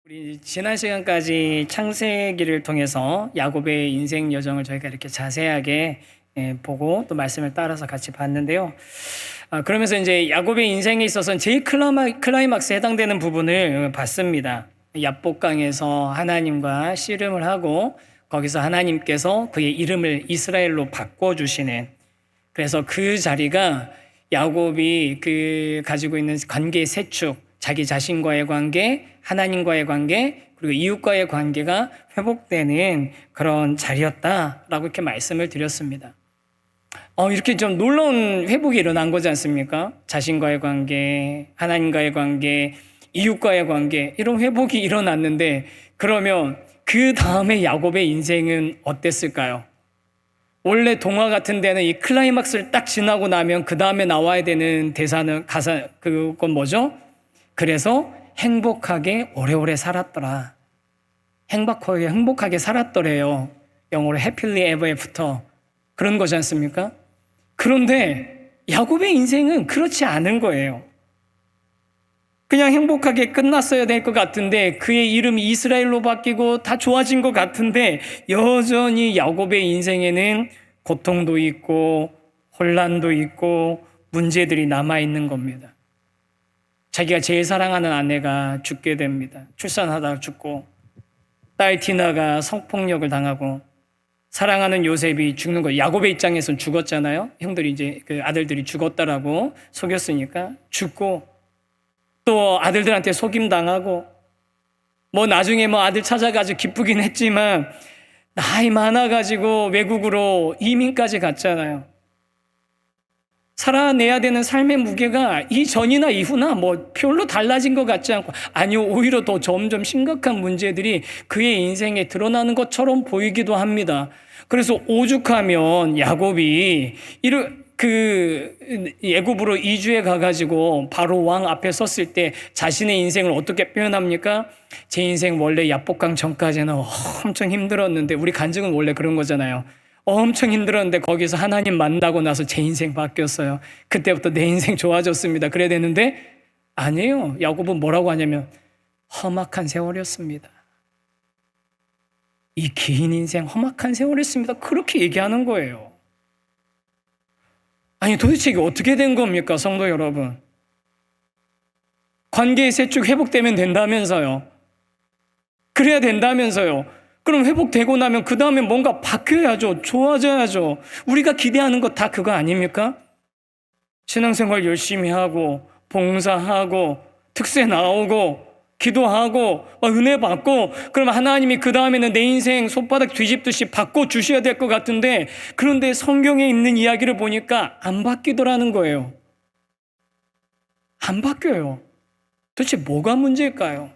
우리 지난 시간까지 창세기를 통해서 야곱의 인생 여정을 저희가 이렇게 자세하게 보고 또 말씀을 따라서 같이 봤는데요. 그러면서 이제 야곱의 인생에 있어서는 제일 클라이막스에 해당되는 부분을 봤습니다. 야복강에서 하나님과 씨름을 하고 거기서 하나님께서 그의 이름을 이스라엘로 바꿔주시는, 그래서 그 자리가 야곱이 가지고 있는 관계의 세 축, 자기 자신과의 관계, 하나님과의 관계, 그리고 이웃과의 관계가 회복되는 그런 자리였다라고 이렇게 말씀을 드렸습니다. 이렇게 좀 놀라운 회복이 일어난 거지 않습니까? 자신과의 관계, 하나님과의 관계, 이웃과의 관계, 이런 회복이 일어났는데, 그러면 그 다음에 야곱의 인생은 어땠을까요? 원래 동화 같은 데는 이 클라이막스를 딱 지나고 나면 그 다음에 나와야 되는 대사는 그건 뭐죠? 그래서 행복하게 오래오래 살았더라. 행복하게 살았더래요. 영어로 happily ever after. 그런 거지 않습니까? 그런데 야곱의 인생은 그렇지 않은 거예요. 그냥 행복하게 끝났어야 될 것 같은데, 그의 이름이 이스라엘로 바뀌고 다 좋아진 것 같은데, 여전히 야곱의 인생에는 고통도 있고 혼란도 있고 문제들이 남아있는 겁니다. 자기가 제일 사랑하는 아내가 죽게 됩니다. 출산하다가 죽고, 딸 디나가 성폭력을 당하고, 사랑하는 요셉이 죽는 거예요. 야곱의 입장에서는 죽었잖아요. 형들이 이제 그 아들들이 죽었다라고 속였으니까 죽고, 또 아들들한테 속임 당하고, 나중에 아들 찾아가지고 기쁘긴 했지만 나이 많아가지고 외국으로 이민까지 갔잖아요. 살아내야 되는 삶의 무게가 이전이나 이후나 별로 달라진 것 같지 않고, 아니요, 오히려 더 점점 심각한 문제들이 그의 인생에 드러나는 것처럼 보이기도 합니다. 그래서 오죽하면 야곱이 애굽으로 이주해 가가지고 바로 왕 앞에 섰을 때 자신의 인생을 어떻게 표현합니까? 제 인생 원래 야복강 전까지는 엄청 힘들었는데, 우리 간증은 원래 그런 거잖아요. 엄청 힘들었는데 거기서 하나님 만나고 나서 제 인생 바뀌었어요. 그때부터 내 인생 좋아졌습니다. 그래야 되는데 아니에요. 야곱은 뭐라고 하냐면 험악한 세월이었습니다. 이 긴 인생 험악한 세월이었습니다. 그렇게 얘기하는 거예요. 아니, 도대체 이게 어떻게 된 겁니까, 성도 여러분? 관계의 세 축 회복되면 된다면서요. 그래야 된다면서요. 그럼 회복되고 나면 그 다음에 뭔가 바뀌어야죠. 좋아져야죠. 우리가 기대하는 것 다 그거 아닙니까? 신앙생활 열심히 하고 봉사하고 특세 나오고 기도하고 은혜 받고, 그러면 하나님이 그 다음에는 내 인생 손바닥 뒤집듯이 바꿔주셔야 될 것 같은데, 그런데 성경에 있는 이야기를 보니까 안 바뀌더라는 거예요. 안 바뀌어요. 도대체 뭐가 문제일까요?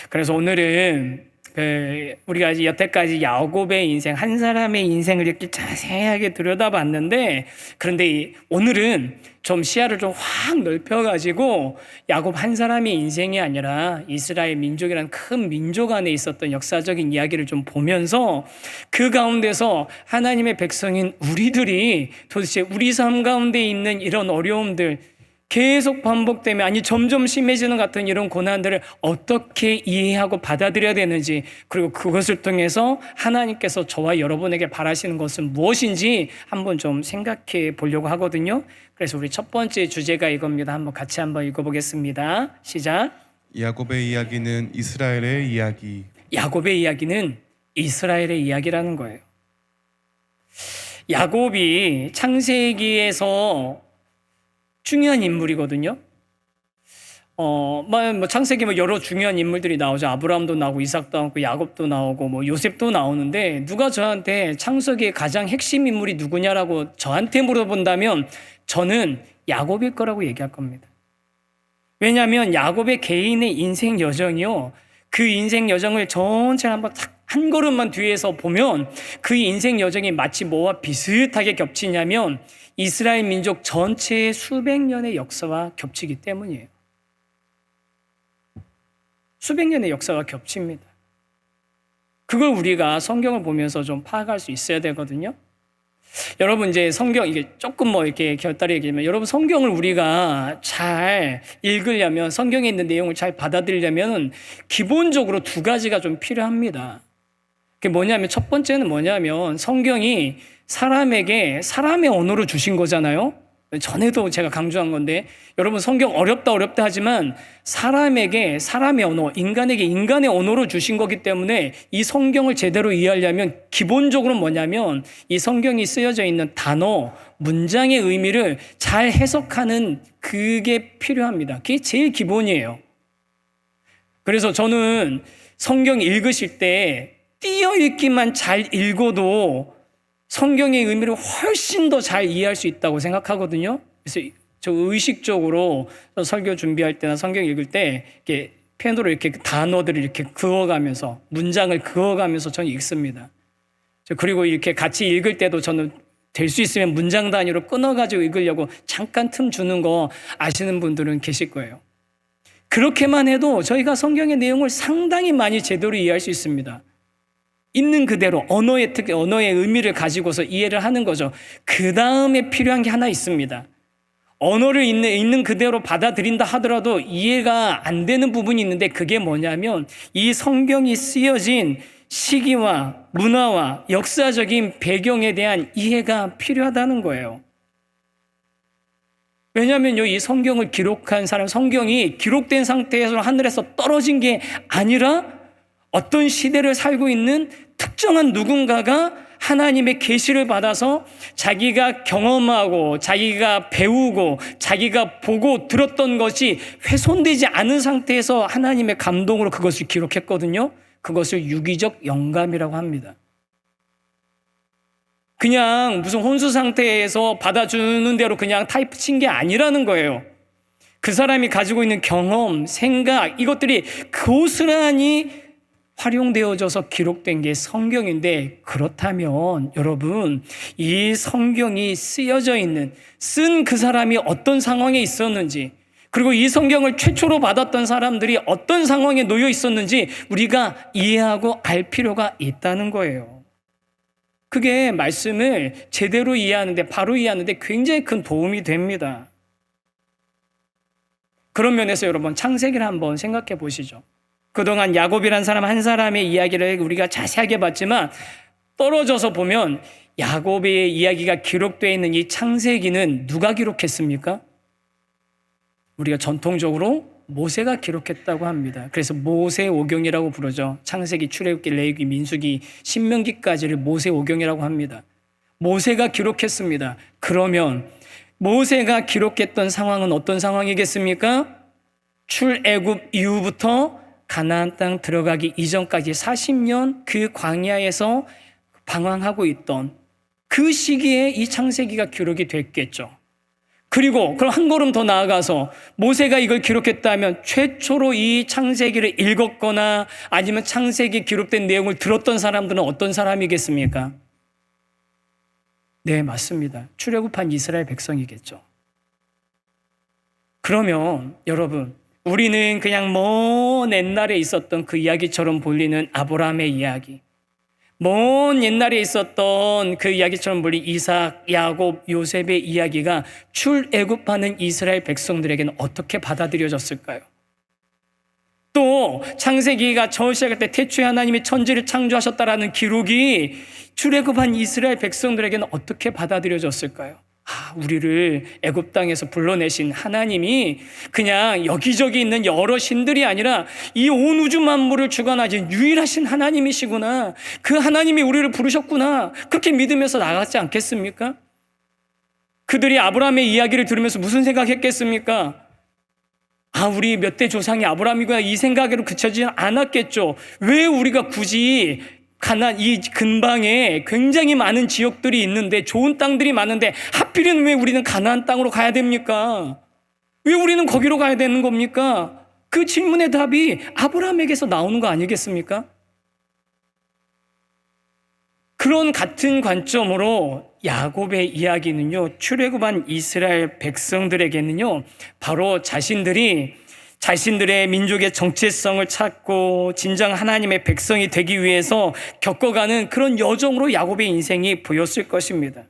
그래서 오늘은 우리가 여태까지 야곱의 인생, 한 사람의 인생을 이렇게 자세하게 들여다봤는데, 그런데 오늘은 좀 시야를 좀 확 넓혀가지고 야곱 한 사람의 인생이 아니라 이스라엘 민족이라는 큰 민족 안에 있었던 역사적인 이야기를 좀 보면서, 그 가운데서 하나님의 백성인 우리들이 도대체 우리 삶 가운데 있는 이런 어려움들, 계속 반복되면, 아니 점점 심해지는 같은 이런 고난들을 어떻게 이해하고 받아들여야 되는지, 그리고 그것을 통해서 하나님께서 저와 여러분에게 바라시는 것은 무엇인지 한번 좀 생각해 보려고 하거든요. 그래서 우리 첫 번째 주제가 이겁니다. 한번 같이 한번 읽어보겠습니다. 시작. 야곱의 이야기는 이스라엘의 이야기. 야곱의 이야기는 이스라엘의 이야기라는 거예요. 야곱이 창세기에서 중요한 인물이거든요. 창세기 여러 중요한 인물들이 나오죠. 아브라함도 나오고 이삭도 나오고 야곱도 나오고 요셉도 나오는데, 누가 저한테 창세기의 가장 핵심 인물이 누구냐라고 저한테 물어본다면 저는 야곱일 거라고 얘기할 겁니다. 왜냐하면 야곱의 개인의 인생 여정이요, 그 인생 여정을 전체를 한번 한 걸음만 뒤에서 보면 그 인생 여정이 마치 뭐와 비슷하게 겹치냐면 이스라엘 민족 전체의 수백 년의 역사와 겹치기 때문이에요. 수백 년의 역사가 겹칩니다. 그걸 우리가 성경을 보면서 좀 파악할 수 있어야 되거든요. 여러분 이제 성경 이게 조금 뭐 이렇게 곁다리 얘기지만 여러분 성경을 우리가 잘 읽으려면 성경에 있는 내용을 잘 받아들이려면 기본적으로 두 가지가 좀 필요합니다. 그게 뭐냐면 첫 번째는 뭐냐면 성경이 사람에게 사람의 언어로 주신 거잖아요. 전에도 제가 강조한 건데 여러분 성경 어렵다 하지만 사람에게 사람의 언어, 인간에게 인간의 언어로 주신 거기 때문에 이 성경을 제대로 이해하려면 기본적으로 뭐냐면 이 성경이 쓰여져 있는 단어, 문장의 의미를 잘 해석하는 그게 필요합니다. 그게 제일 기본이에요. 그래서 저는 성경 읽으실 때 띄어 읽기만 잘 읽어도 성경의 의미를 훨씬 더 잘 이해할 수 있다고 생각하거든요. 그래서 저 의식적으로 설교 준비할 때나 성경 읽을 때 이렇게 펜으로 이렇게 단어들을 이렇게 그어가면서 문장을 그어가면서 저는 읽습니다. 그리고 이렇게 같이 읽을 때도 저는 될 수 있으면 문장 단위로 끊어가지고 읽으려고 잠깐 틈 주는 거 아시는 분들은 계실 거예요. 그렇게만 해도 저희가 성경의 내용을 상당히 많이 제대로 이해할 수 있습니다. 있는 그대로 언어의 의미를 가지고서 이해를 하는 거죠. 그 다음에 필요한 게 하나 있습니다. 언어를 있는 그대로 받아들인다 하더라도 이해가 안 되는 부분이 있는데 그게 뭐냐면 이 성경이 쓰여진 시기와 문화와 역사적인 배경에 대한 이해가 필요하다는 거예요. 왜냐하면요, 이 성경을 기록한 사람, 성경이 기록된 상태에서 하늘에서 떨어진 게 아니라 어떤 시대를 살고 있는 특정한 누군가가 하나님의 계시를 받아서 자기가 경험하고 자기가 배우고 자기가 보고 들었던 것이 훼손되지 않은 상태에서 하나님의 감동으로 그것을 기록했거든요. 그것을 유기적 영감이라고 합니다. 그냥 무슨 혼수 상태에서 받아주는 대로 그냥 타이프 친 게 아니라는 거예요. 그 사람이 가지고 있는 경험, 생각, 이것들이 고스란히 활용되어져서 기록된 게 성경인데, 그렇다면 여러분, 이 성경이 쓰여져 있는, 쓴 그 사람이 어떤 상황에 있었는지, 그리고 이 성경을 최초로 받았던 사람들이 어떤 상황에 놓여 있었는지 우리가 이해하고 알 필요가 있다는 거예요. 그게 말씀을 제대로 이해하는데, 바로 이해하는데 굉장히 큰 도움이 됩니다. 그런 면에서 여러분, 창세기를 한번 생각해 보시죠. 그동안 야곱이란 사람 한 사람의 이야기를 우리가 자세하게 봤지만 떨어져서 보면 야곱의 이야기가 기록되어 있는 이 창세기는 누가 기록했습니까? 우리가 전통적으로 모세가 기록했다고 합니다. 그래서 모세오경이라고 부르죠. 창세기, 출애굽기, 레위기, 민수기, 신명기까지를 모세오경이라고 합니다. 모세가 기록했습니다. 그러면 모세가 기록했던 상황은 어떤 상황이겠습니까? 출애굽 이후부터 가나안 땅 들어가기 이전까지 40년 그 광야에서 방황하고 있던 그 시기에 이 창세기가 기록이 됐겠죠. 그리고 그럼 한 걸음 더 나아가서 모세가 이걸 기록했다면 최초로 이 창세기를 읽었거나 아니면 창세기 기록된 내용을 들었던 사람들은 어떤 사람이겠습니까? 네, 맞습니다. 출애굽한 이스라엘 백성이겠죠. 그러면 여러분, 우리는 그냥 먼 옛날에 있었던 그 이야기처럼 보이는 아브라함의 이야기, 먼 옛날에 있었던 그 이야기처럼 보이는 이삭, 야곱, 요셉의 이야기가 출애굽하는 이스라엘 백성들에게는 어떻게 받아들여졌을까요? 또 창세기가 처음 시작할 때 태초에 하나님이 천지를 창조하셨다라는 기록이 출애굽한 이스라엘 백성들에게는 어떻게 받아들여졌을까요? 우리를 애굽 땅에서 불러내신 하나님이 그냥 여기저기 있는 여러 신들이 아니라 이 온 우주 만물을 주관하신 유일하신 하나님이시구나. 그 하나님이 우리를 부르셨구나. 그렇게 믿으면서 나갔지 않겠습니까? 그들이 아브라함의 이야기를 들으면서 무슨 생각했겠습니까? 우리 몇 대 조상이 아브라함이구나, 이 생각으로 그쳐지지 않았겠죠. 왜 우리가 굳이 이 근방에 굉장히 많은 지역들이 있는데, 좋은 땅들이 많은데 하필이면 왜 우리는 가나안 땅으로 가야 됩니까? 왜 우리는 거기로 가야 되는 겁니까? 그 질문의 답이 아브라함에게서 나오는 거 아니겠습니까? 그런 같은 관점으로 야곱의 이야기는요, 출애굽한 이스라엘 백성들에게는요, 바로 자신들의 민족의 정체성을 찾고 진정 하나님의 백성이 되기 위해서 겪어가는 그런 여정으로 야곱의 인생이 보였을 것입니다.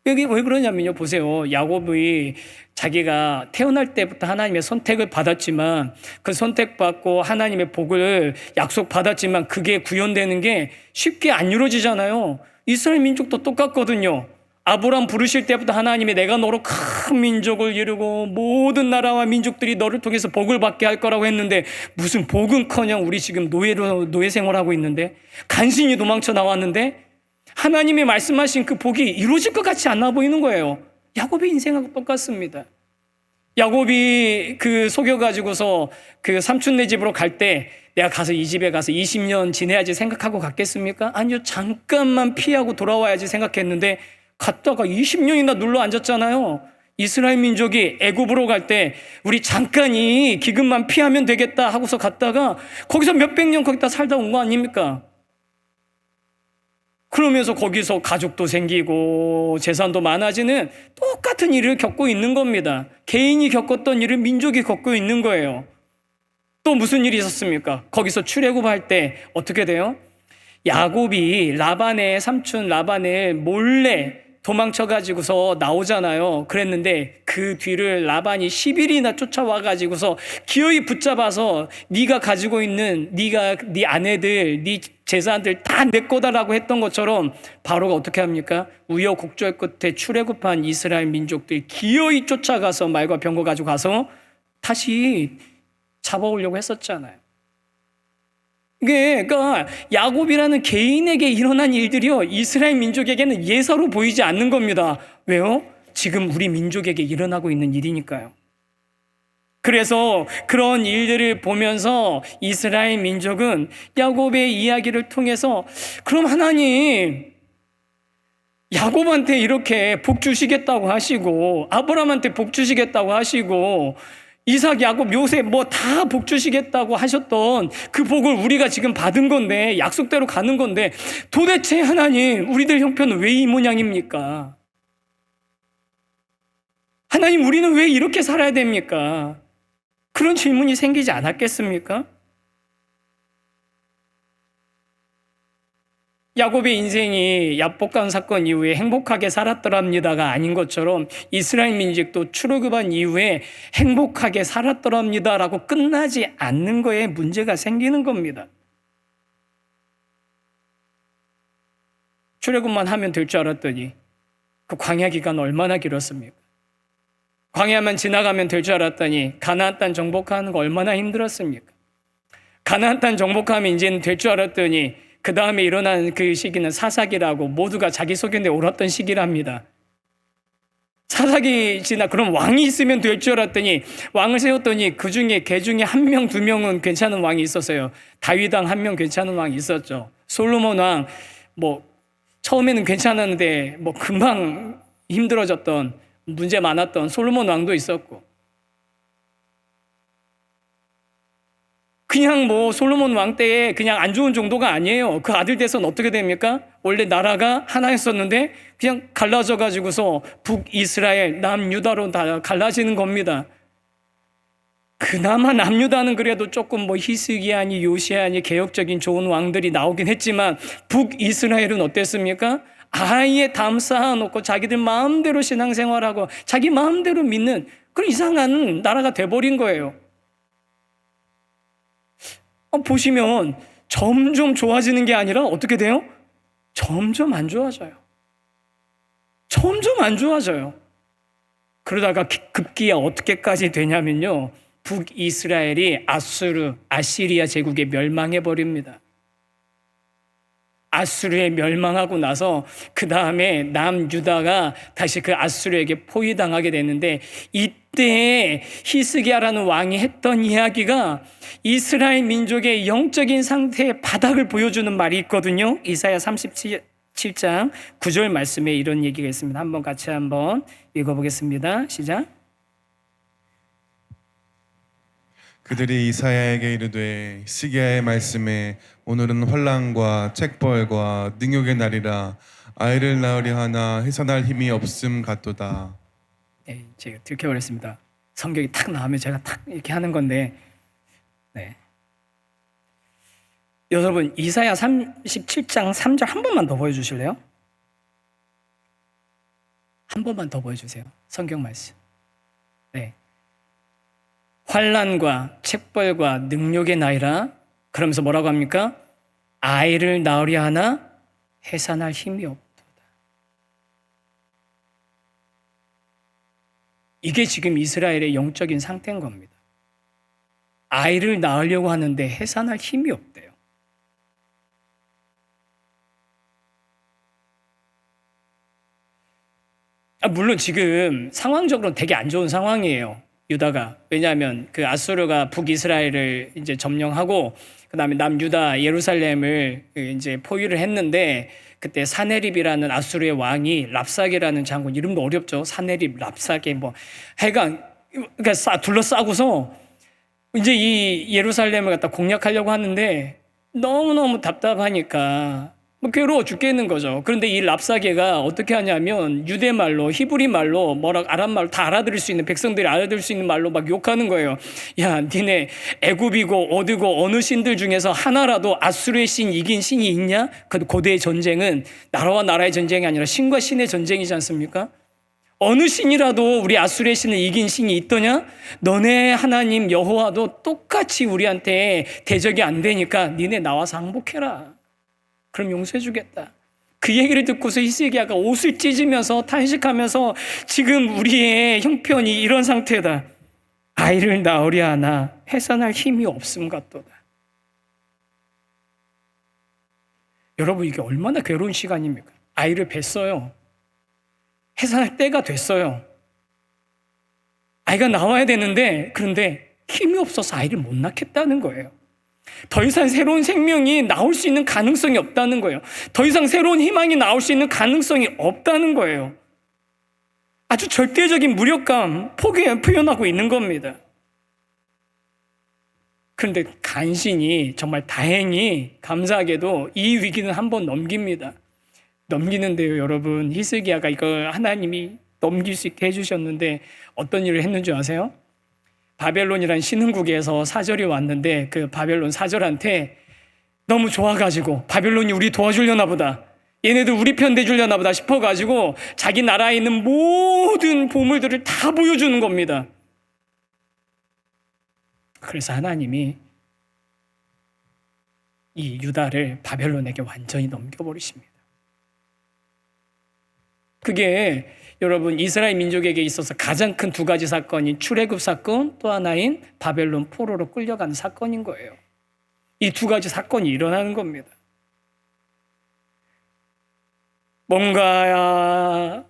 여기 왜 그러냐면요. 보세요. 야곱이 자기가 태어날 때부터 하나님의 선택을 받았지만 그 선택받고 하나님의 복을 약속받았지만 그게 구현되는 게 쉽게 안 이루어지잖아요. 이스라엘 민족도 똑같거든요. 아브람 부르실 때부터 하나님이 내가 너로 큰 민족을 이루고 모든 나라와 민족들이 너를 통해서 복을 받게 할 거라고 했는데 무슨 복은커녕 우리 지금 노예 생활하고 있는데 간신히 도망쳐 나왔는데 하나님이 말씀하신 그 복이 이루어질 것 같지 않아 보이는 거예요. 야곱의 인생하고 똑같습니다. 야곱이 그 속여가지고서 그 삼촌네 집으로 갈 때 내가 가서 이 집에 가서 20년 지내야지 생각하고 갔겠습니까? 아니요. 잠깐만 피하고 돌아와야지 생각했는데 갔다가 20년이나 눌러 앉았잖아요. 이스라엘 민족이 애굽으로 갈 때 우리 잠깐 이 기근만 피하면 되겠다 하고서 갔다가 거기서 몇백 년 거기다 살다 온 거 아닙니까? 그러면서 거기서 가족도 생기고 재산도 많아지는 똑같은 일을 겪고 있는 겁니다. 개인이 겪었던 일을 민족이 겪고 있는 거예요. 또 무슨 일이 있었습니까? 거기서 출애굽할 때 어떻게 돼요? 야곱이 라반의 삼촌 라반을 몰래 도망쳐가지고서 나오잖아요. 그랬는데 그 뒤를 라반이 10일이나 쫓아와가지고서 기어이 붙잡아서 네가 가지고 있는 네 아내들, 네 재산들 다 내 거다라고 했던 것처럼 바로가 어떻게 합니까? 우여곡절 끝에 출애굽한 이스라엘 민족들 기어이 쫓아가서 말과 병거 가지고 가서 다시 잡아오려고 했었잖아요. 그러니까 야곱이라는 개인에게 일어난 일들이요 이스라엘 민족에게는 예사로 보이지 않는 겁니다. 왜요? 지금 우리 민족에게 일어나고 있는 일이니까요. 그래서 그런 일들을 보면서 이스라엘 민족은 야곱의 이야기를 통해서 그럼 하나님 야곱한테 이렇게 복 주시겠다고 하시고 아브라함한테 복 주시겠다고 하시고 이삭, 야곱, 요셉 뭐 다 복 주시겠다고 하셨던 그 복을 우리가 지금 받은 건데 약속대로 가는 건데 도대체 하나님 우리들 형편은 왜 이 모양입니까? 하나님 우리는 왜 이렇게 살아야 됩니까? 그런 질문이 생기지 않았겠습니까? 야곱의 인생이 야복강 사건 이후에 행복하게 살았더랍니다가 아닌 것처럼 이스라엘 민족도 출애굽한 이후에 행복하게 살았더랍니다라고 끝나지 않는 거에 문제가 생기는 겁니다. 출애굽만 하면 될 줄 알았더니 그 광야 기간 얼마나 길었습니까? 광야만 지나가면 될 줄 알았더니 가나안 땅 정복하는 거 얼마나 힘들었습니까? 가나안 땅 정복하면 이제는 될 줄 알았더니 그 다음에 일어난 그 시기는 사사기라고 모두가 자기 소견에 옳았던 시기랍니다. 사사기 지나 그럼 왕이 있으면 될 줄 알았더니 왕을 세웠더니 그 중에 개 중에 한 명, 두 명은 괜찮은 왕이 있었어요. 다윗 왕 한 명 괜찮은 왕이 있었죠. 솔로몬 왕 뭐 처음에는 괜찮았는데 뭐 금방 힘들어졌던 문제 많았던 솔로몬 왕도 있었고 그냥 뭐 솔로몬 왕 때에 그냥 안 좋은 정도가 아니에요. 그 아들 대선 어떻게 됩니까? 원래 나라가 하나였었는데 그냥 갈라져 가지고서 북이스라엘, 남유다로 다 갈라지는 겁니다. 그나마 남유다는 그래도 조금 뭐 히스기야니 요시야니 개혁적인 좋은 왕들이 나오긴 했지만 북이스라엘은 어땠습니까? 아예 담 쌓아놓고 자기들 마음대로 신앙생활하고 자기 마음대로 믿는 그런 이상한 나라가 돼버린 거예요. 보시면 점점 좋아지는 게 아니라 어떻게 돼요? 점점 안 좋아져요. 점점 안 좋아져요. 그러다가 급기야 어떻게까지 되냐면요. 북이스라엘이 아시리아 제국에 멸망해 버립니다. 아수르에 멸망하고 나서 그 다음에 남유다가 다시 그 아수르에게 포위당하게 되는데 이때 히스기야라는 왕이 했던 이야기가 이스라엘 민족의 영적인 상태의 바닥을 보여주는 말이 있거든요. 이사야 37장 9절 말씀에 이런 얘기가 있습니다. 한번 같이 한번 읽어보겠습니다. 시작. 그들이 이사야에게 이르되 시기야의 말씀에 오늘은 환난과 책벌과 능욕의 날이라 아이를 낳으려 하나 해산할 힘이 없음 같도다. 네, 제가 들켜버렸습니다. 성경이 탁 나오면 제가 탁 이렇게 하는 건데 네. 여러분 이사야 37장 3절 한 번만 더 보여주실래요? 한 번만 더 보여주세요. 성경 말씀. 네. 환난과 책벌과 능욕의 나이라. 그러면서 뭐라고 합니까? 아이를 낳으려 하나 해산할 힘이 없도다. 이게 지금 이스라엘의 영적인 상태인 겁니다. 아이를 낳으려고 하는데 해산할 힘이 없대요. 물론 지금 상황적으로는 되게 안 좋은 상황이에요. 유다가. 왜냐하면 그 아수르가 북이스라엘을 이제 점령하고 그다음에 남유다 예루살렘을 이제 포위를 했는데 그때 사네립이라는 아수르의 왕이 랍사게라는 장군, 이름도 어렵죠. 사네립, 랍사게 뭐 해강 그러니까 둘러싸고서 이제 이 예루살렘을 갖다 공략하려고 하는데 너무너무 답답하니까 뭐 괴로워 죽겠는 거죠. 그런데 이 랍사게가 어떻게 하냐면 유대 말로, 히브리 말로, 아람 말로 다 알아들을 수 있는, 백성들이 알아들을 수 있는 말로 막 욕하는 거예요. 야, 니네 애굽이고 어디고 어느 신들 중에서 하나라도 아수르의 신 이긴 신이 있냐? 그 고대의 전쟁은 나라와 나라의 전쟁이 아니라 신과 신의 전쟁이지 않습니까? 어느 신이라도 우리 아수르의 신을 이긴 신이 있더냐? 너네 하나님 여호와도 똑같이 우리한테 대적이 안 되니까 니네 나와서 항복해라. 그럼 용서해 주겠다. 그 얘기를 듣고서 히스기야가 옷을 찢으면서 탄식하면서 지금 우리의 형편이 이런 상태다. 아이를 낳으려 하나 해산할 힘이 없음 같도다. 여러분, 이게 얼마나 괴로운 시간입니까? 아이를 뵀어요. 해산할 때가 됐어요. 아이가 나와야 되는데 그런데 힘이 없어서 아이를 못 낳겠다는 거예요. 더 이상 새로운 생명이 나올 수 있는 가능성이 없다는 거예요. 더 이상 새로운 희망이 나올 수 있는 가능성이 없다는 거예요. 아주 절대적인 무력감, 포기에 표현하고 있는 겁니다. 그런데 간신히 정말 다행히 감사하게도 이 위기는 한번 넘깁니다. 넘기는데요, 여러분, 히스기야가 이걸 하나님이 넘길 수 있게 해주셨는데 어떤 일을 했는지 아세요? 바벨론이란 신흥국에서 사절이 왔는데 그 바벨론 사절한테 너무 좋아가지고 바벨론이 우리 도와주려나 보다, 얘네들 우리 편 대주려나 보다 싶어가지고 자기 나라에 있는 모든 보물들을 다 보여주는 겁니다. 그래서 하나님이 이 유다를 바벨론에게 완전히 넘겨버리십니다. 그게 여러분 이스라엘 민족에게 있어서 가장 큰 두 가지 사건인 출애굽 사건, 또 하나인 바벨론 포로로 끌려가는 사건인 거예요. 이 두 가지 사건이 일어나는 겁니다. 뭔가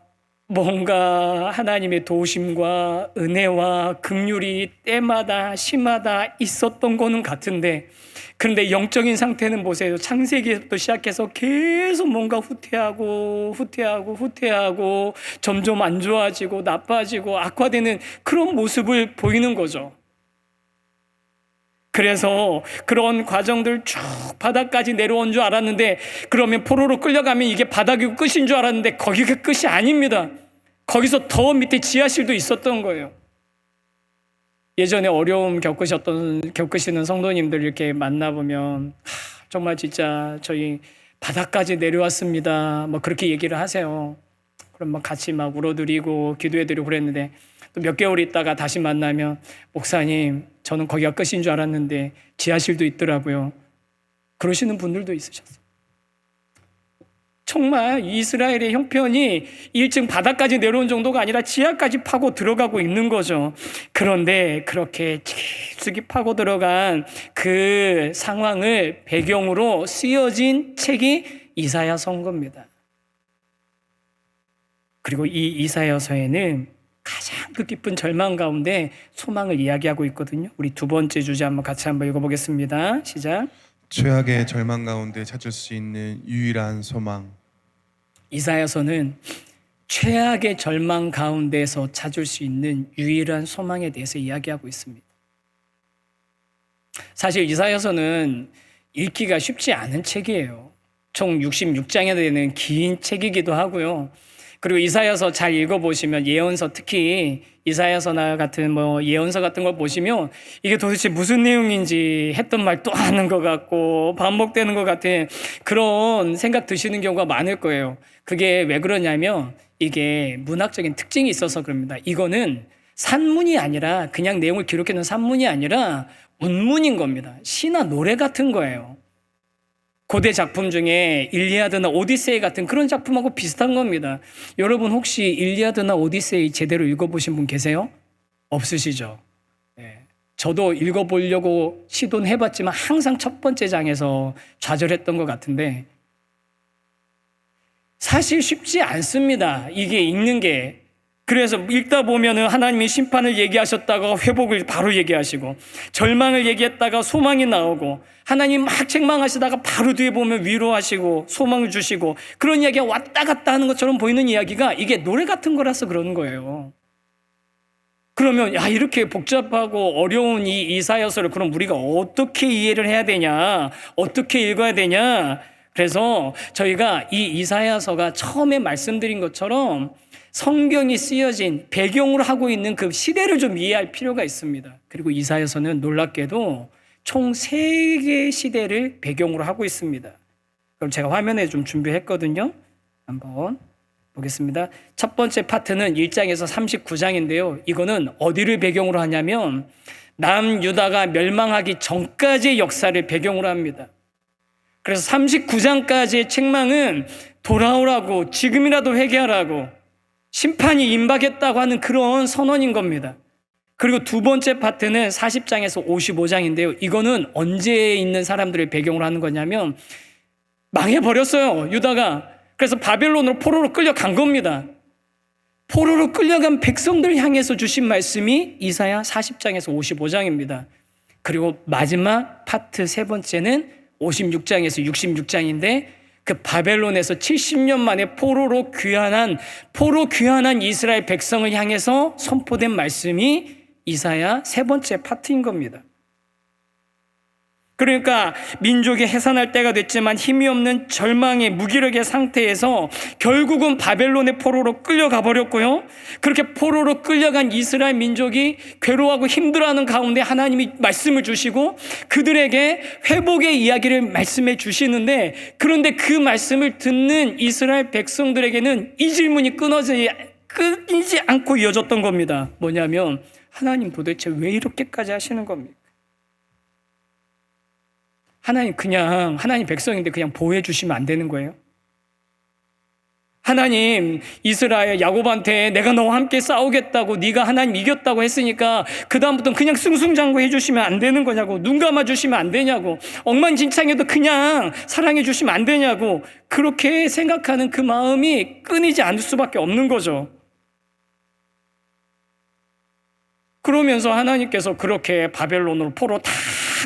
하나님의 도우심과 은혜와 긍휼이 때마다 시마다 있었던 거는 같은데, 그런데 영적인 상태는 보세요. 창세기에서부터 시작해서 계속 뭔가 후퇴하고 점점 안 좋아지고 나빠지고 악화되는 그런 모습을 보이는 거죠. 그래서 그런 과정들 쭉 바닥까지 내려온 줄 알았는데, 그러면 포로로 끌려가면 이게 바닥이고 끝인 줄 알았는데 거기가 끝이 아닙니다. 거기서 더 밑에 지하실도 있었던 거예요. 예전에 어려움 겪으시는 성도님들 이렇게 만나보면 정말 진짜 저희 바닥까지 내려왔습니다, 뭐 그렇게 얘기를 하세요. 그럼 막 같이 막 울어드리고 기도해드리고 그랬는데, 또 몇 개월 있다가 다시 만나면 목사님, 저는 거기가 끝인 줄 알았는데 지하실도 있더라고요. 그러시는 분들도 있으셨어요. 정말 이스라엘의 형편이 1층 바닥까지 내려온 정도가 아니라 지하까지 파고 들어가고 있는 거죠. 그런데 그렇게 깊숙이 파고 들어간 그 상황을 배경으로 쓰여진 책이 이사야 선고입니다. 그리고 이 이사야서에는 가장 뜻깊은 절망 가운데 소망을 이야기하고 있거든요. 우리 두 번째 주제 같이 한번 읽어보겠습니다. 시작. 최악의 절망 가운데 찾을 수 있는 유일한 소망. 이사야서는 최악의 절망 가운데서 찾을 수 있는 유일한 소망에 대해서 이야기하고 있습니다. 사실 이사야서는 읽기가 쉽지 않은 책이에요. 총 66장에 되는 긴 책이기도 하고요. 그리고 이사야서 잘 읽어보시면 예언서, 특히 이사야서나 같은 예언서 같은 걸 보시면 이게 도대체 무슨 내용인지 했던 말 또 하는 것 같고 반복되는 것 같은 그런 생각 드시는 경우가 많을 거예요. 그게 왜 그러냐면 이게 문학적인 특징이 있어서 그럽니다. 이거는 산문이 아니라 그냥 내용을 기록해 놓은 산문이 아니라 운문인 겁니다. 시나 노래 같은 거예요. 고대 작품 중에 일리아드나 오디세이 같은 그런 작품하고 비슷한 겁니다. 여러분 혹시 일리아드나 오디세이 제대로 읽어보신 분 계세요? 없으시죠? 네. 저도 읽어보려고 시도는 해봤지만 항상 첫 번째 장에서 좌절했던 것 같은데 사실 쉽지 않습니다. 이게 읽는 게. 그래서 읽다 보면은 하나님이 심판을 얘기하셨다가 회복을 바로 얘기하시고 절망을 얘기했다가 소망이 나오고 하나님 막 책망하시다가 바로 뒤에 보면 위로하시고 소망을 주시고 그런 이야기가 왔다 갔다 하는 것처럼 보이는 이야기가 이게 노래 같은 거라서 그러는 거예요. 그러면 이렇게 복잡하고 어려운 이 이사야서를 그럼 우리가 어떻게 이해를 해야 되냐? 어떻게 읽어야 되냐? 그래서 저희가 이 이사야서가 처음에 말씀드린 것처럼 성경이 쓰여진 배경으로 하고 있는 그 시대를 좀 이해할 필요가 있습니다. 그리고 이사야서는 놀랍게도 총 3개의 시대를 배경으로 하고 있습니다. 그럼 제가 화면에 좀 준비했거든요. 한번 보겠습니다. 첫 번째 파트는 1장에서 39장인데요. 이거는 어디를 배경으로 하냐면 남유다가 멸망하기 전까지의 역사를 배경으로 합니다. 그래서 39장까지의 책망은 돌아오라고 지금이라도 회개하라고 심판이 임박했다고 하는 그런 선언인 겁니다. 그리고 두 번째 파트는 40장에서 55장인데요. 이거는 언제 있는 사람들을 배경으로 하는 거냐면 망해버렸어요, 유다가. 그래서 바벨론으로 포로로 끌려간 겁니다. 포로로 끌려간 백성들 향해서 주신 말씀이 이사야 40장에서 55장입니다. 그리고 마지막 파트 세 번째는 56장에서 66장인데 그 바벨론에서 70년 만에 포로 귀환한 이스라엘 백성을 향해서 선포된 말씀이 이사야 세 번째 파트인 겁니다. 그러니까 민족이 해산할 때가 됐지만 힘이 없는 절망의 무기력의 상태에서 결국은 바벨론의 포로로 끌려가 버렸고요. 그렇게 포로로 끌려간 이스라엘 민족이 괴로워하고 힘들어하는 가운데 하나님이 말씀을 주시고 그들에게 회복의 이야기를 말씀해 주시는데 그런데 그 말씀을 듣는 이스라엘 백성들에게는 이 질문이 끊이지 않고 이어졌던 겁니다. 뭐냐면 하나님 도대체 왜 이렇게까지 하시는 겁니까? 하나님 백성인데 그냥 보호해 주시면 안 되는 거예요? 하나님 이스라엘 야곱한테 내가 너와 함께 싸우겠다고 네가 하나님 이겼다고 했으니까 그 다음부터는 그냥 승승장구 해주시면 안 되는 거냐고 눈 감아주시면 안 되냐고 엉망진창해도 그냥 사랑해 주시면 안 되냐고 그렇게 생각하는 그 마음이 끊이지 않을 수밖에 없는 거죠. 그러면서 하나님께서 그렇게 바벨론으로 포로 다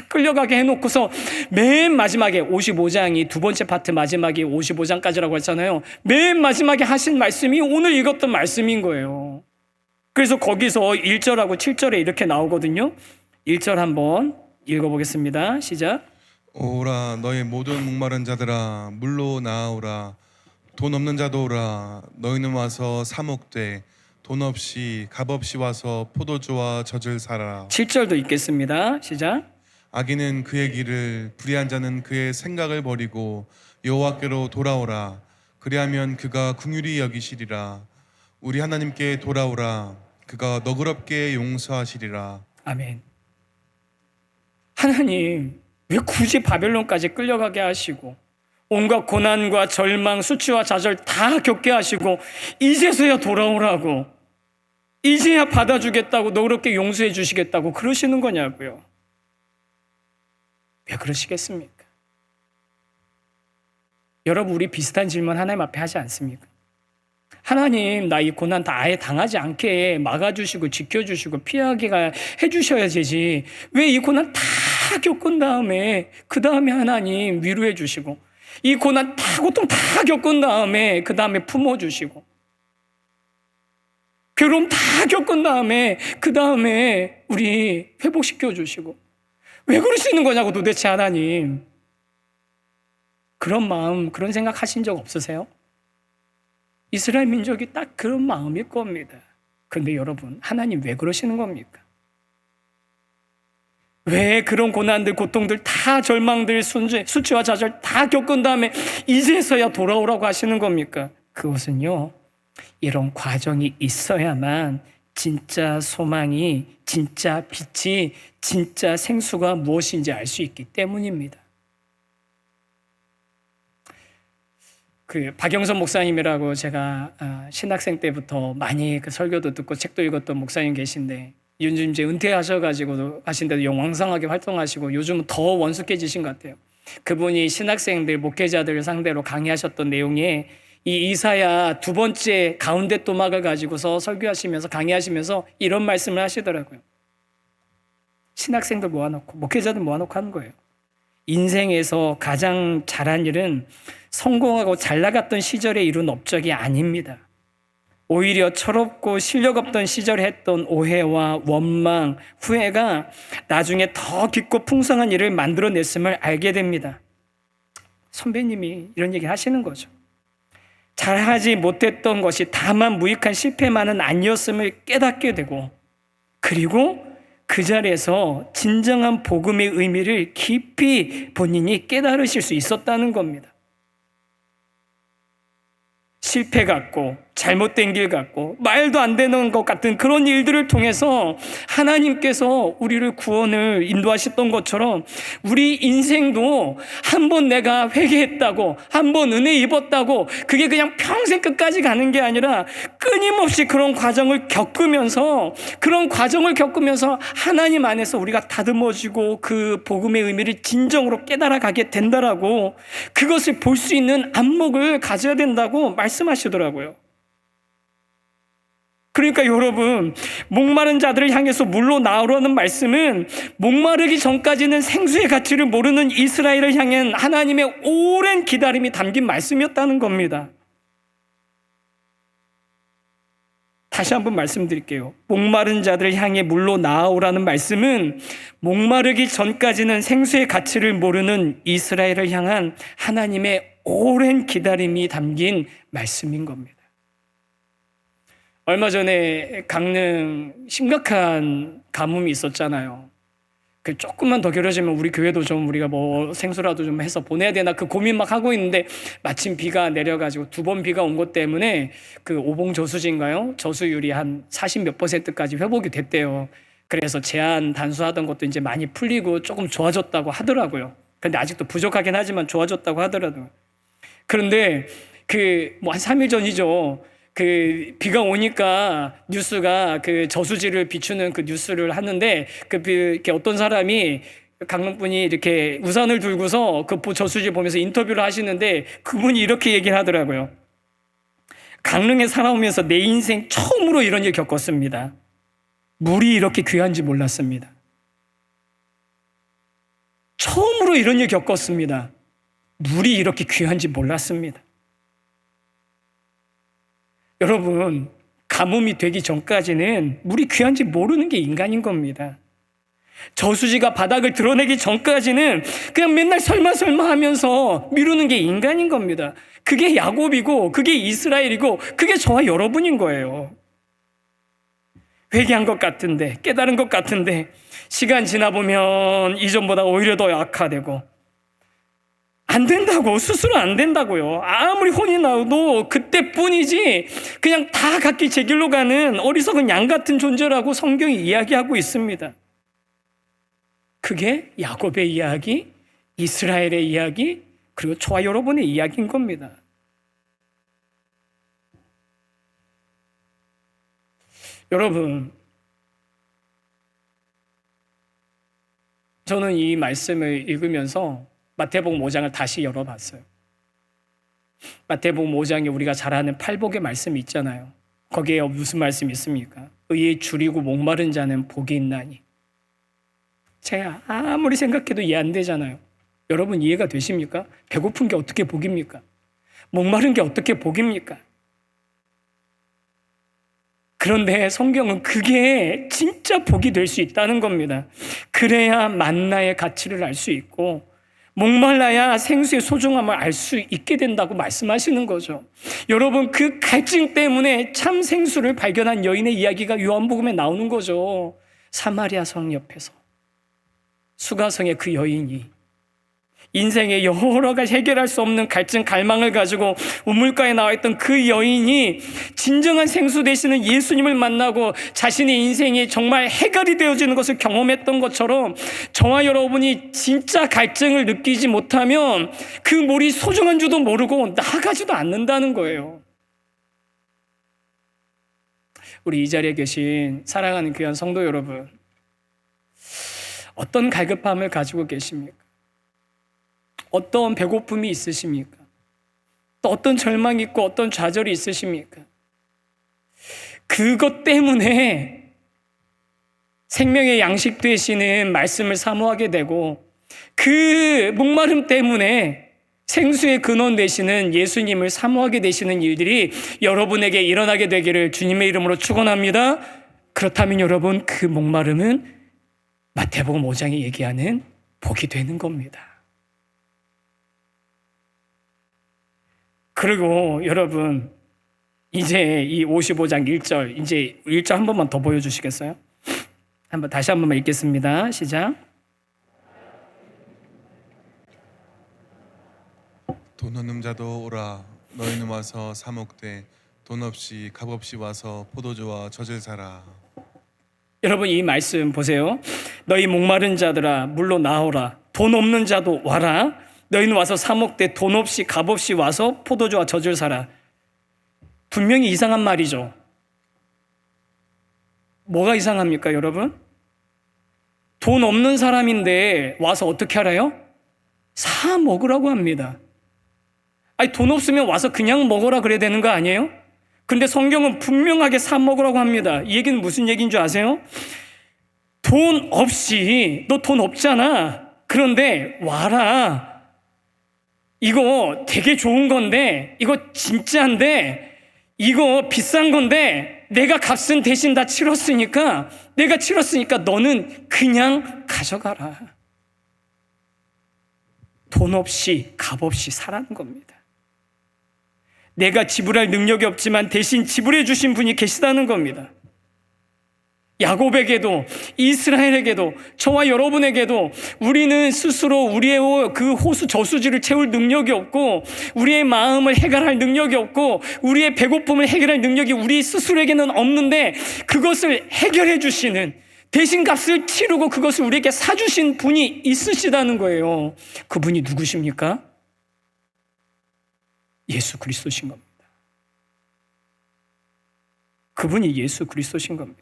끌려가게 해놓고서 맨 마지막에 55장이 두 번째 파트 마지막이 55장까지라고 했잖아요. 맨 마지막에 하신 말씀이 오늘 읽었던 말씀인 거예요. 그래서 거기서 1절하고 7절에 이렇게 나오거든요. 1절 한번 읽어보겠습니다. 시작. 오라 너희 모든 목마른 자들아 물로 나아오라 돈 없는 자도 오라 너희는 와서 사 먹되 돈 없이 값 없이 와서 포도주와 젖을 사라. 7절도 읽겠습니다. 시작. 악인은 그의 길을 불의한 자는 그의 생각을 버리고 여호와께로 돌아오라. 그리하면 그가 긍휼히 여기시리라. 우리 하나님께 돌아오라. 그가 너그럽게 용서하시리라. 아멘. 하나님 왜 굳이 바벨론까지 끌려가게 하시고 온갖 고난과 절망, 수치와 좌절 다 겪게 하시고 이제서야 돌아오라고 이제야 받아주겠다고 너그럽게 용서해 주시겠다고 그러시는 거냐고요. 왜 그러시겠습니까? 여러분 우리 비슷한 질문 하나님 앞에 하지 않습니까? 하나님 나 이 고난 다 아예 당하지 않게 막아주시고 지켜주시고 피하게 해주셔야 되지 왜 이 고난 다 겪은 다음에 그 다음에 하나님 위로해 주시고 이 고난 다 고통 다 겪은 다음에 그 다음에 품어주시고 괴로움 다 겪은 다음에 그 다음에 우리 회복시켜 주시고 왜 그러시는 거냐고 도대체 하나님. 그런 마음 그런 생각 하신 적 없으세요? 이스라엘 민족이 딱 그런 마음일 겁니다. 그런데 여러분, 하나님 왜 그러시는 겁니까? 왜 그런 고난들, 고통들, 다 절망들, 수치와 좌절 다 겪은 다음에 이제서야 돌아오라고 하시는 겁니까? 그것은요, 이런 과정이 있어야만 진짜 소망이, 진짜 빛이, 진짜 생수가 무엇인지 알 수 있기 때문입니다. 그 박영선 목사님이라고 제가 신학생 때부터 많이 그 설교도 듣고 책도 읽었던 목사님 계신데, 요즘 이제 은퇴하셔가지고 하신데도 영왕성하게 활동하시고 요즘은 더 원숙해지신 것 같아요. 그분이 신학생들, 목회자들을 상대로 강의하셨던 내용에 이 이사야 두 번째 가운데 또막을 가지고서 설교하시면서 강의하시면서 이런 말씀을 하시더라고요. 신학생들 모아놓고 목회자들 모아놓고 하는 거예요. 인생에서 가장 잘한 일은 성공하고 잘 나갔던 시절에 이룬 업적이 아닙니다. 오히려 철없고 실력 없던 시절에 했던 오해와 원망, 후회가 나중에 더 깊고 풍성한 일을 만들어냈음을 알게 됩니다. 선배님이 이런 얘기 하시는 거죠. 잘하지 못했던 것이 다만 무익한 실패만은 아니었음을 깨닫게 되고, 그리고 그 자리에서 진정한 복음의 의미를 깊이 본인이 깨달으실 수 있었다는 겁니다. 실패 같고 잘못된 길 같고 말도 안 되는 것 같은 그런 일들을 통해서 하나님께서 우리를 구원을 인도하셨던 것처럼 우리 인생도 한 번 내가 회개했다고, 한 번 은혜 입었다고 그게 그냥 평생 끝까지 가는 게 아니라 끊임없이 그런 과정을 겪으면서 하나님 안에서 우리가 다듬어지고 그 복음의 의미를 진정으로 깨달아가게 된다라고, 그것을 볼 수 있는 안목을 가져야 된다고 말씀하시더라고요. 그러니까 여러분, 목마른 자들을 향해서 물로 나오라는 말씀은 목마르기 전까지는 생수의 가치를 모르는 이스라엘을 향한 하나님의 오랜 기다림이 담긴 말씀이었다는 겁니다. 다시 한번 말씀드릴게요. 목마른 자들을 향해 물로 나오라는 말씀은 목마르기 전까지는 생수의 가치를 모르는 이스라엘을 향한 하나님의 오랜 기다림이 담긴 말씀인 겁니다. 얼마 전에 강릉 심각한 가뭄이 있었잖아요. 그 조금만 더 길어지면 우리 교회도 좀 우리가 뭐 생수라도 좀 해서 보내야 되나 그 고민 막 하고 있는데, 마침 비가 내려가지고 두 번 비가 온 것 때문에 그 오봉 저수지인가요? 저수율이 한 40 몇 %까지 회복이 됐대요. 그래서 제한 단수하던 것도 이제 많이 풀리고 조금 좋아졌다고 하더라고요. 근데 아직도 부족하긴 하지만 좋아졌다고 하더라고요. 그런데 그 뭐 한 3일 전이죠. 그 비가 오니까 뉴스가 그 저수지를 비추는 그 뉴스를 하는데, 이렇게 어떤 사람이 강릉분이 이렇게 우산을 들고서 그 저수지 보면서 인터뷰를 하시는데, 그분이 이렇게 얘기를 하더라고요. 강릉에 살아오면서 내 인생 처음으로 이런 일 겪었습니다. 물이 이렇게 귀한지 몰랐습니다. 처음으로 이런 일 겪었습니다. 물이 이렇게 귀한지 몰랐습니다. 여러분, 가뭄이 되기 전까지는 물이 귀한지 모르는 게 인간인 겁니다. 저수지가 바닥을 드러내기 전까지는 그냥 맨날 설마 하면서 미루는 게 인간인 겁니다. 그게 야곱이고 그게 이스라엘이고 그게 저와 여러분인 거예요. 회개한 것 같은데, 깨달은 것 같은데 시간 지나보면 이전보다 오히려 더 악화되고, 안 된다고, 스스로 안 된다고요. 아무리 혼이 나도 그때뿐이지 그냥 다 각기 제 길로 가는 어리석은 양 같은 존재라고 성경이 이야기하고 있습니다. 그게 야곱의 이야기, 이스라엘의 이야기, 그리고 저와 여러분의 이야기인 겁니다. 여러분, 저는 이 말씀을 읽으면서 마태복음 5장을 다시 열어봤어요. 마태복음 5장에 우리가 잘 아는 팔복의 말씀이 있잖아요. 거기에 무슨 말씀이 있습니까? 의에 줄이고 목마른 자는 복이 있나니. 제가 아무리 생각해도 이해 안 되잖아요. 여러분 이해가 되십니까? 배고픈 게 어떻게 복입니까? 목마른 게 어떻게 복입니까? 그런데 성경은 그게 진짜 복이 될 수 있다는 겁니다. 그래야 만나의 가치를 알 수 있고, 목말라야 생수의 소중함을 알 수 있게 된다고 말씀하시는 거죠. 여러분, 그 갈증 때문에 참 생수를 발견한 여인의 이야기가 요한복음에 나오는 거죠. 사마리아 성 옆에서 수가성의 그 여인이 인생의 여러 가지 해결할 수 없는 갈증, 갈망을 가지고 우물가에 나와 있던 그 여인이 진정한 생수 되시는 예수님을 만나고 자신의 인생이 정말 해결이 되어지는 것을 경험했던 것처럼 저와 여러분이 진짜 갈증을 느끼지 못하면 그 물이 소중한 줄도 모르고 나아가지도 않는다는 거예요. 우리 이 자리에 계신 사랑하는 귀한 성도 여러분, 어떤 갈급함을 가지고 계십니까? 어떤 배고픔이 있으십니까? 또 어떤 절망이 있고 어떤 좌절이 있으십니까? 그것 때문에 생명의 양식 되시는 말씀을 사모하게 되고 그 목마름 때문에 생수의 근원 되시는 예수님을 사모하게 되시는 일들이 여러분에게 일어나게 되기를 주님의 이름으로 축원합니다. 그렇다면 여러분, 그 목마름은 마태복음 5장이 얘기하는 복이 되는 겁니다. 그리고 여러분, 이제 이 55장 1절, 이제 1절 한 번만 더 보여주시겠어요? 다시 한 번만 읽겠습니다. 시작. 돈 없는 자도 오라. 너희는 와서 사 먹되 돈 없이 값 없이 와서 포도주와 젖을 사라. 여러분, 이 말씀 보세요. 너희 목마른 자들아 물로 나오라. 돈 없는 자도 와라. 너희는 와서 사 먹되 돈 없이 값 없이 와서 포도주와 젖을 사라. 분명히 이상한 말이죠. 뭐가 이상합니까, 여러분? 돈 없는 사람인데 와서 어떻게 하라요? 사 먹으라고 합니다. 아니, 돈 없으면 와서 그냥 먹으라 그래야 되는 거 아니에요? 근데 성경은 분명하게 사 먹으라고 합니다. 이 얘기는 무슨 얘기인 줄 아세요? 돈 없이, 너 돈 없잖아. 그런데 와라. 이거 되게 좋은 건데, 이거 진짜인데, 이거 비싼 건데, 내가 값은 대신 다 치렀으니까 너는 그냥 가져가라. 돈 없이 값 없이 사라는 겁니다. 내가 지불할 능력이 없지만 대신 지불해 주신 분이 계시다는 겁니다. 야곱에게도 이스라엘에게도 저와 여러분에게도 우리는 스스로 우리의 그 호수 저수지를 채울 능력이 없고 우리의 마음을 해결할 능력이 없고 우리의 배고픔을 해결할 능력이 우리 스스로에게는 없는데 그것을 해결해 주시는 대신 값을 치르고 그것을 우리에게 사주신 분이 있으시다는 거예요. 그분이 누구십니까? 예수 그리스도신 겁니다. 그분이 예수 그리스도신 겁니다.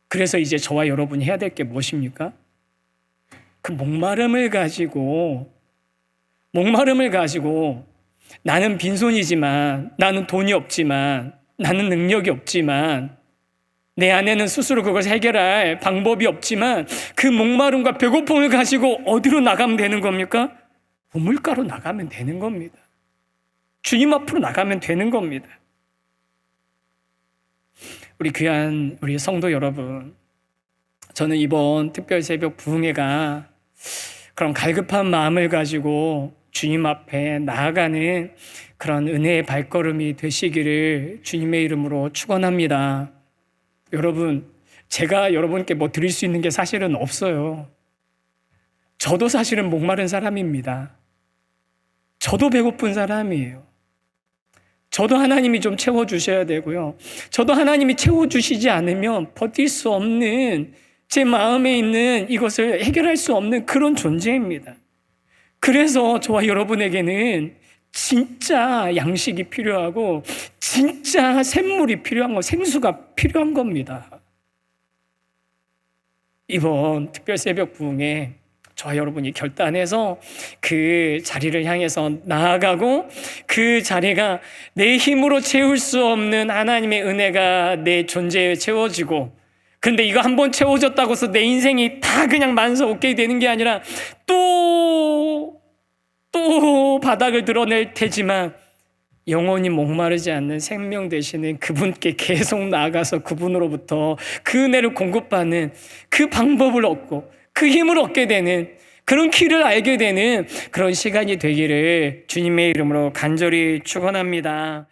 그래서 이제 저와 여러분이 해야 될 게 무엇입니까? 그 목마름을 가지고 나는 빈손이지만, 나는 돈이 없지만, 나는 능력이 없지만, 내 안에는 스스로 그것을 해결할 방법이 없지만 그 목마름과 배고픔을 가지고 어디로 나가면 되는 겁니까? 우물가로 나가면 되는 겁니다. 주님 앞으로 나가면 되는 겁니다. 우리 귀한 우리 성도 여러분, 저는 이번 특별 새벽 부흥회가 그런 갈급한 마음을 가지고 주님 앞에 나아가는 그런 은혜의 발걸음이 되시기를 주님의 이름으로 축원합니다. 여러분, 제가 여러분께 뭐 드릴 수 있는 게 사실은 없어요. 저도 사실은 목마른 사람입니다. 저도 배고픈 사람이에요. 저도 하나님이 좀 채워주셔야 되고요. 저도 하나님이 채워주시지 않으면 버틸 수 없는 제 마음에 있는 이것을 해결할 수 없는 그런 존재입니다. 그래서 저와 여러분에게는 진짜 양식이 필요하고 진짜 샘물이 필요한 거, 생수가 필요한 겁니다. 이번 특별 새벽 부흥에 저와 여러분이 결단해서 그 자리를 향해서 나아가고 그 자리가 내 힘으로 채울 수 없는 하나님의 은혜가 내 존재에 채워지고, 근데 이거 한번 채워졌다고 해서 내 인생이 다 그냥 만사 오케이 되는 게 아니라 또 바닥을 드러낼 테지만 영원히 목마르지 않는 생명 되시는 그분께 계속 나아가서 그분으로부터 그 은혜를 공급받는 그 방법을 얻고 그 힘을 얻게 되는 그런 길을 알게 되는 그런 시간이 되기를 주님의 이름으로 간절히 축원합니다.